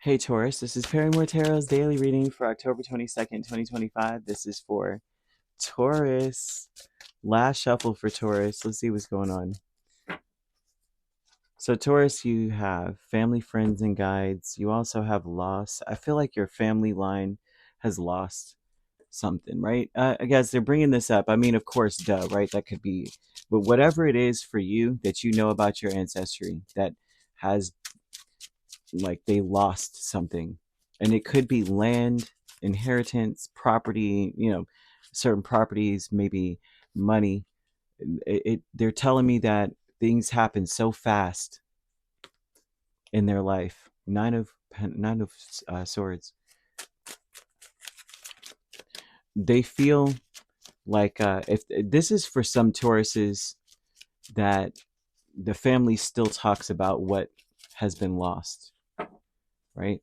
Hey Taurus, this is Perrymore Tarot's daily reading for October 22nd, 2025. This is for Taurus. Last shuffle for Taurus. Let's see what's going on. So, Taurus, you have family, friends, and guides. You also have loss. I feel like your family line has lost something, right? I guess they're bringing this up. I mean, of course, duh, right? That could be, but whatever it is for you that you know about your ancestry that has, like, they lost something, and it could be land, inheritance, property, certain properties, maybe money. They're telling me that things happen so fast in their life. Nine of swords. They feel like, if this is for some Tauruses, that the family still talks about what has been lost, right?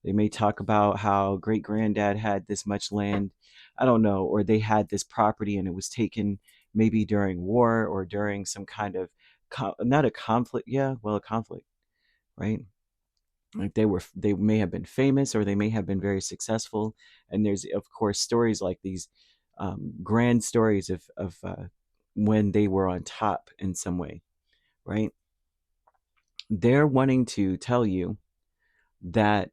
They may talk about how great granddad had this much land, I don't know, or they had this property and it was taken maybe during war or during some kind of not a conflict, yeah, well, a conflict, right? Like they may have been famous or they may have been very successful, and there's of course stories like these, grand stories of when they were on top in some way, right? They're wanting to tell you that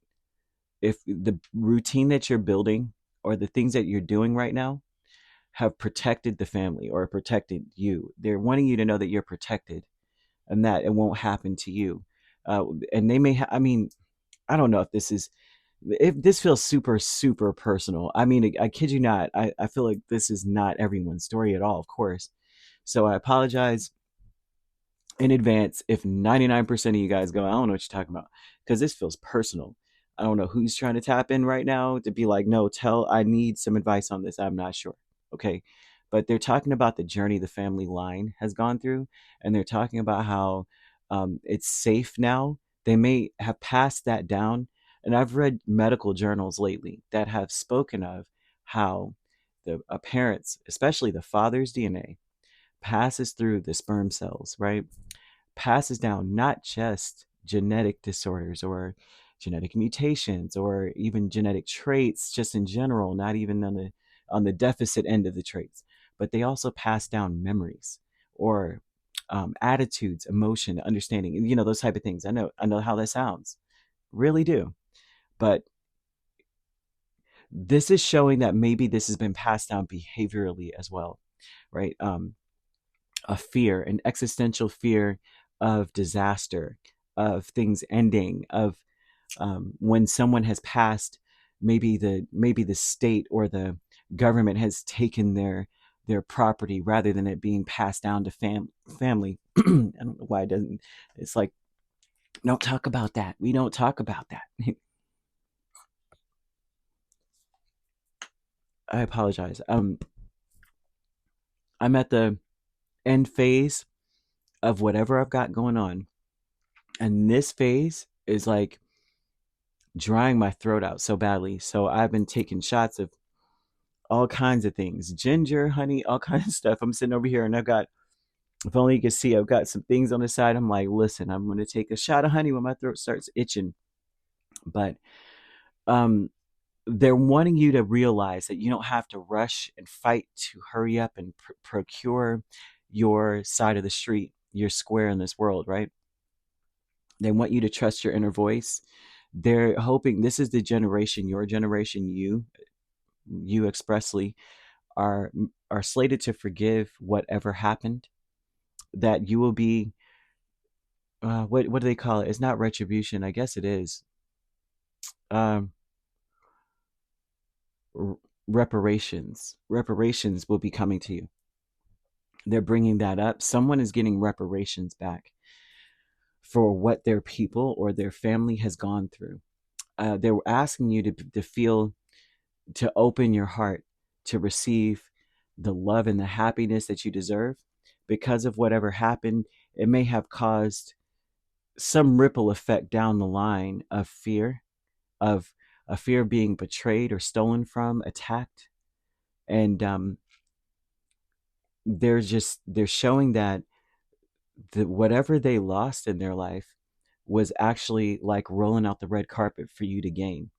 if the routine that you're building or the things that you're doing right now have protected the family or protected you, they're wanting you to know that you're protected and that it won't happen to you. And they may I mean, I don't know if this feels super, super personal. I mean, I kid you not. I feel like this is not everyone's story at all, of course. So I apologize in advance if 99% of you guys go, I don't know what you're talking about, because this feels personal. I don't know who's trying to tap in right now to be like, no, I need some advice on this. I'm not sure. Okay. But they're talking about the journey the family line has gone through, and they're talking about how, it's safe now. They may have passed that down. And I've read medical journals lately that have spoken of how the parents, especially the father's DNA, passes through the sperm cells, right? Passes down not just genetic disorders or genetic mutations or even genetic traits just in general, not even on the deficit end of the traits, but they also pass down memories or, attitudes, emotion, understanding, those type of things. I know how that sounds, really do. But this is showing that maybe this has been passed down behaviorally as well, right? A fear, an existential fear of disaster, of things ending, of, when someone has passed, maybe the state or the government has taken their property rather than it being passed down to family. I don't know why it doesn't. It's like, don't talk about that. We don't talk about that. I apologize. I'm at the end phase of whatever I've got going on, and this phase is like drying my throat out so badly. So I've been taking shots of all kinds of things, ginger, honey, all kinds of stuff. I'm sitting over here and I've got, if only you could see, I've got some things on the side. I'm like, listen, I'm going to take a shot of honey when my throat starts itching. But, um, they're wanting you to realize that you don't have to rush and fight to hurry up and procure your side of the street, your square in this world, right? They want you to trust your inner voice. They're hoping this is the generation, your generation, you expressly are are slated to forgive whatever happened. That you will be, what do they call it? It's not retribution. I guess it is. Um, r- reparations. Reparations will be coming to you. They're bringing that up. Someone is getting reparations back for what their people or their family has gone through. They're asking you to feel, to open your heart to receive the love and the happiness that you deserve because of whatever happened. It may have caused some ripple effect down the line of fear, of a fear of being betrayed or stolen from, attacked. And, they're showing that whatever they lost in their life was actually like rolling out the red carpet for you to gain,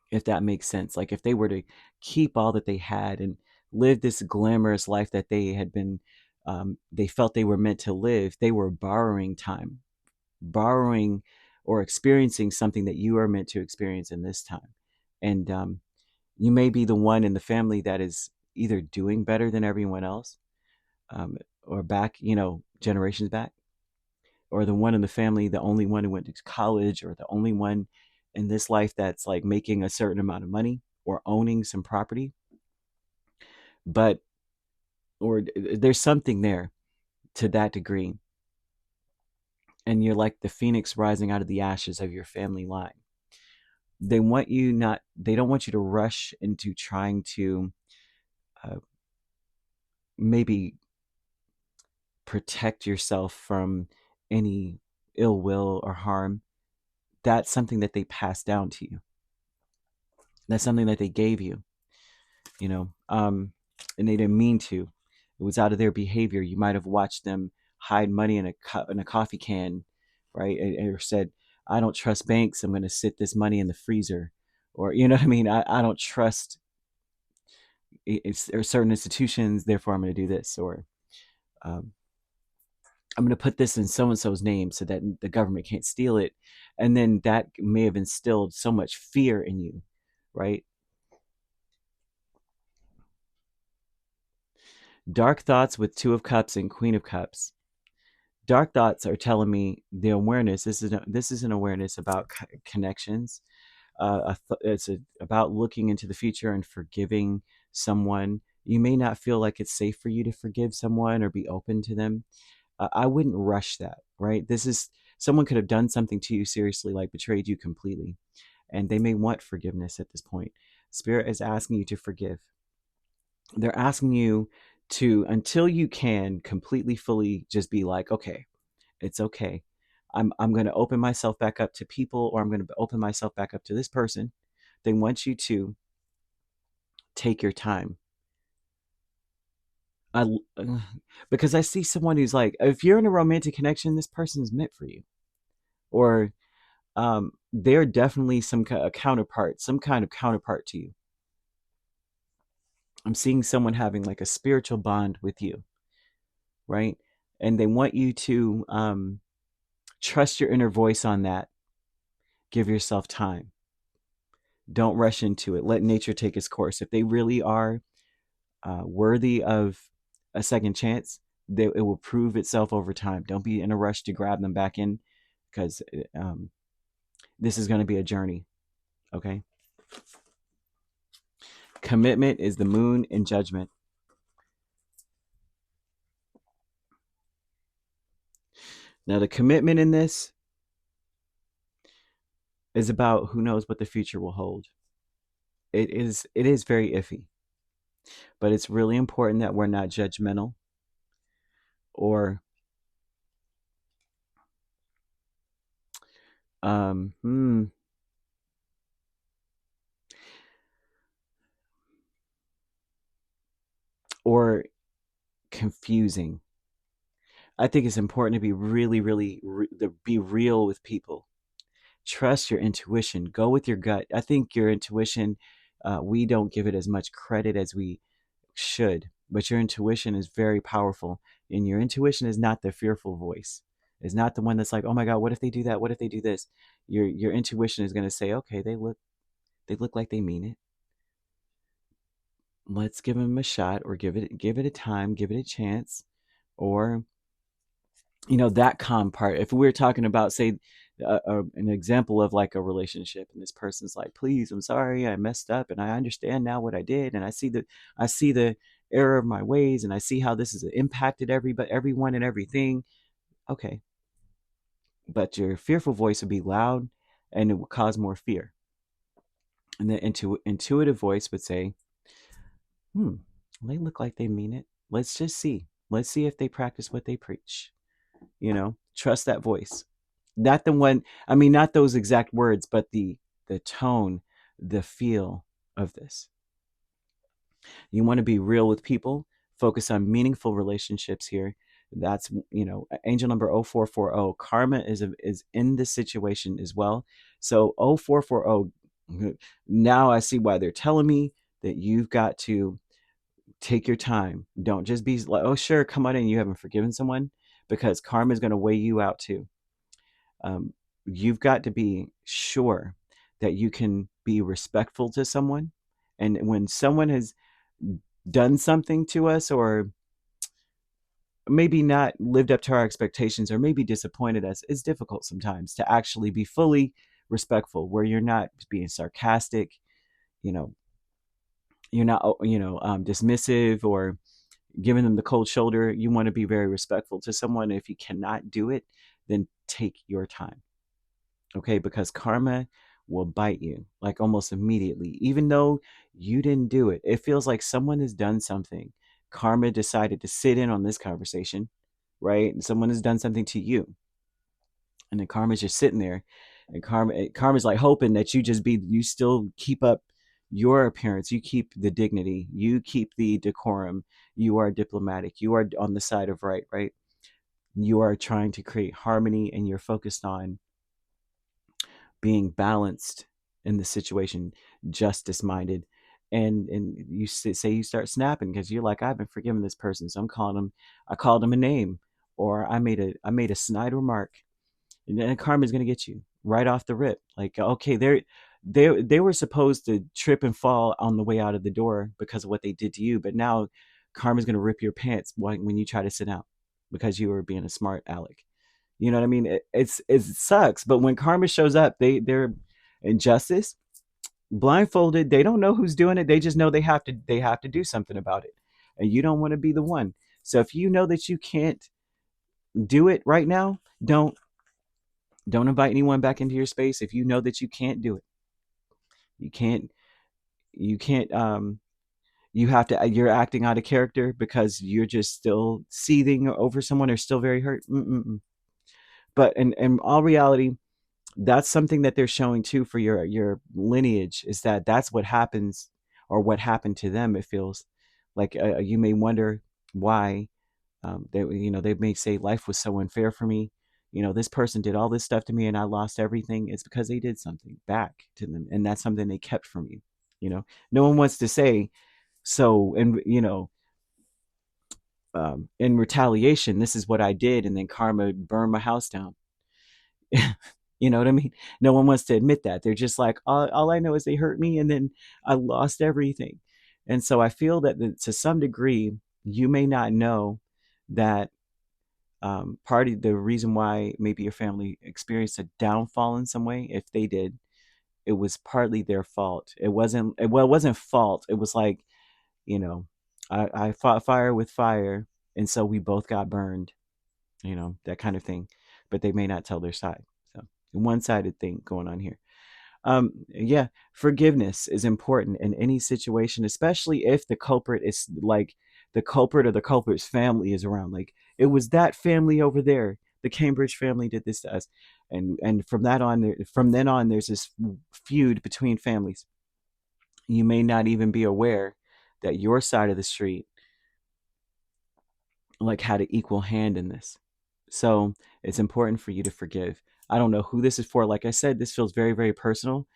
if that makes sense. Like if they were to keep all that they had and live this glamorous life that they had been, they felt they were meant to live, they were borrowing time, borrowing or experiencing something that you are meant to experience in this time. And you may be the one in the family that is either doing better than everyone else, um, or back, generations back, or the one in the family, the only one who went to college, or the only one in this life that's like making a certain amount of money or owning some property. But, or there's something there to that degree. And you're like the phoenix rising out of the ashes of your family line. They don't want you to rush into trying to uh, maybe protect yourself from any ill will or harm. That's something that they passed down to you. That's something that they gave you, and they didn't mean to. It was out of their behavior. You might have watched them hide money in a coffee can, right? Or said, "I don't trust banks. I'm going to sit this money in the freezer," or you know what I mean. I don't trust or certain institutions. Therefore, I'm going to do this, or um, I'm going to put this in so and so's name so that the government can't steal it. And then that may have instilled so much fear in you, right? Dark thoughts with Two of Cups and Queen of Cups. Dark thoughts are telling me the awareness. This is an awareness about connections. About looking into the future and forgiving someone. You may not feel like it's safe for you to forgive someone or be open to them. I wouldn't rush that, right? This is someone could have done something to you seriously, like betrayed you completely, and they may want forgiveness at this point. Spirit is asking you to forgive. They're asking you to, until you can completely, fully just be like, okay, it's okay. I'm going to open myself back up to people, or I'm going to open myself back up to this person. They want you to take your time. I, because I see someone who's like, if you're in a romantic connection, this person is meant for you, or they're definitely some kind of counterpart to you. I'm seeing someone having like a spiritual bond with you, right? And they want you to trust your inner voice on that. Give yourself time. Don't rush into it. Let nature take its course. If they really are worthy of a second chance, it will prove itself over time. Don't be in a rush to grab them back in, because this is going to be a journey. Okay. Commitment is the moon in Judgment. Now, the commitment in this is about who knows what the future will hold. It is very iffy, but it's really important that we're not judgmental or um hmm, or confusing. I think it's important to be really, really be real with people. Trust your intuition. Go with your gut. I think your intuition, we don't give it as much credit as we should, but your intuition is very powerful. And your intuition is not the fearful voice. It's not the one that's like, oh my God, what if they do that? What if they do this? Your intuition is going to say, okay, they look like they mean it. Let's give them a shot, or give it a time, give it a chance, or that calm part. If we were talking about, say, an example of like a relationship, and this person's like, please, I'm sorry, I messed up, and I understand now what I did, and I see the error of my ways, and I see how this has impacted everyone and everything. Okay, but your fearful voice would be loud, and it would cause more fear. And the intuitive voice would say, they look like they mean it. Let's just see. Let's see if they practice what they preach. Trust that voice. Not the one, I mean, not those exact words, but the tone, the feel of this. You want to be real with people, focus on meaningful relationships here. That's, angel number 0440. Karma is in this situation as well. So 0440, now I see why they're telling me that you've got to take your time. Don't just be like, oh, sure, come on in. You haven't forgiven someone, because karma is going to weigh you out too. Um, you've got to be sure that you can be respectful to someone. And when someone has done something to us, or maybe not lived up to our expectations, or maybe disappointed us, it's difficult sometimes to actually be fully respectful, where you're not being sarcastic, you know, you're not, dismissive, or giving them the cold shoulder. You want to be very respectful to someone. If you cannot do it, then take your time. Okay, because karma will bite you like almost immediately, even though you didn't do it. It feels like someone has done something. Karma decided to sit in on this conversation, right? And someone has done something to you, and then karma's just sitting there, and karma's like hoping that you still keep up your appearance, you keep the dignity, you keep the decorum, you are diplomatic, you are on the side of right, you are trying to create harmony, and you're focused on being balanced in the situation, justice minded. And you say you start snapping because you're like, I haven't forgiven this person, so I called him a name, or I made a snide remark, and then karma's gonna get you right off the rip. Like, okay, they were supposed to trip and fall on the way out of the door because of what they did to you, but now karma's gonna rip your pants when you try to sit out because you were being a smart aleck. You know what I mean? It sucks, but when karma shows up, they're in justice, blindfolded. They don't know who's doing it. They just know they have to do something about it, and you don't want to be the one. So if you know that you can't do it right now, don't invite anyone back into your space. If you know that you can't do it, you can't you can't you have to, you're acting out of character because you're just still seething over someone, or still very hurt. Mm-mm-mm. But in all reality, that's something that they're showing too for your lineage, is that that's what happens, or what happened to them. It feels like, you may wonder why, they may say life was so unfair for me. This person did all this stuff to me and I lost everything. It's because they did something back to them, and that's something they kept from you. No one wants to say, so, and in retaliation, this is what I did, and then karma burned my house down. You know what I mean? No one wants to admit that. They're just like, all I know is they hurt me, and then I lost everything. And so I feel that, to some degree, you may not know that, part of the reason why maybe your family experienced a downfall in some way, if they did, it was partly their fault. It wasn't fault. It was like, you know, I fought fire with fire, and so we both got burned, that kind of thing. But they may not tell their side. So, one-sided thing going on here. Yeah, forgiveness is important in any situation, especially if the culprit is like, the culprit or the culprit's family is around. Like, it was that family over there. The Cambridge family did this to us, and from then on, there's this feud between families. You may not even be aware that your side of the street like had an equal hand in this. So it's important for you to forgive. I don't know who this is for. Like I said, this feels very, very personal.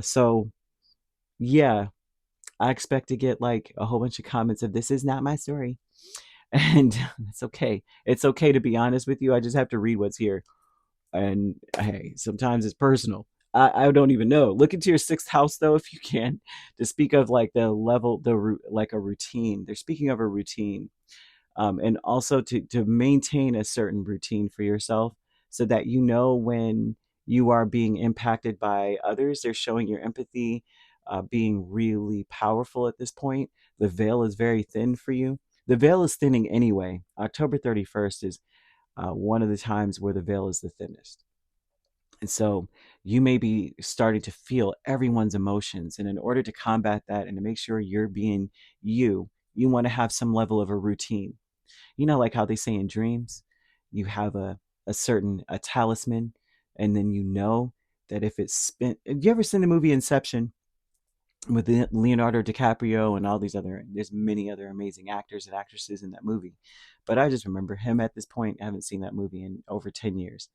So yeah, I expect to get like a whole bunch of comments of, this is not my story. And it's okay. It's okay to be honest with you. I just have to read what's here. And hey, sometimes it's personal. I don't even know. Look into your sixth house though, if you can, to speak of like the level, like a routine. They're speaking of a routine, and also to maintain a certain routine for yourself, so that when you are being impacted by others, they're showing your empathy, being really powerful at this point. The veil is very thin for you. The veil is thinning anyway. October 31st is, one of the times where the veil is the thinnest. And so you may be starting to feel everyone's emotions. And in order to combat that and to make sure you're being you want to have some level of a routine. Like how they say in dreams, you have a certain a talisman, and then that if it's spent. Have you ever seen the movie Inception? with Leonardo DiCaprio and all these other, there's many other amazing actors and actresses in that movie. But I just remember him at this point. I haven't seen that movie in over 10 years.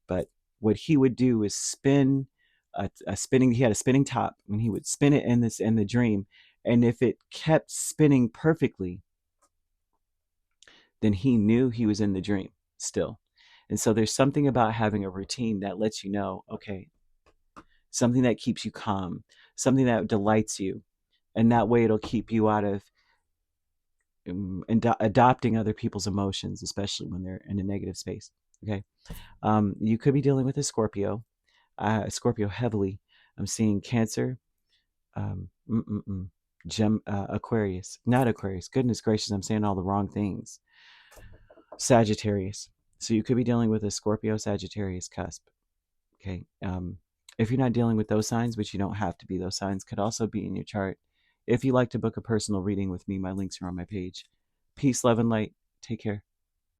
But what he would do is spin a spinning, he had a spinning top, and he would spin it in the dream. And if it kept spinning perfectly, then he knew he was in the dream still. And so there's something about having a routine that lets you know, okay, something that keeps you calm, something that delights you. And that way it'll keep you out of adopting other people's emotions, especially when they're in a negative space. Okay. You could be dealing with a Scorpio, Scorpio heavily. I'm seeing Cancer, um, Aquarius, not Aquarius. Goodness gracious, I'm saying all the wrong things. Sagittarius. So you could be dealing with a Scorpio Sagittarius cusp. Okay. If you're not dealing with those signs, which you don't have to be, those signs could also be in your chart. If you like to book a personal reading with me, my links are on my page. Peace, love, and light. Take care.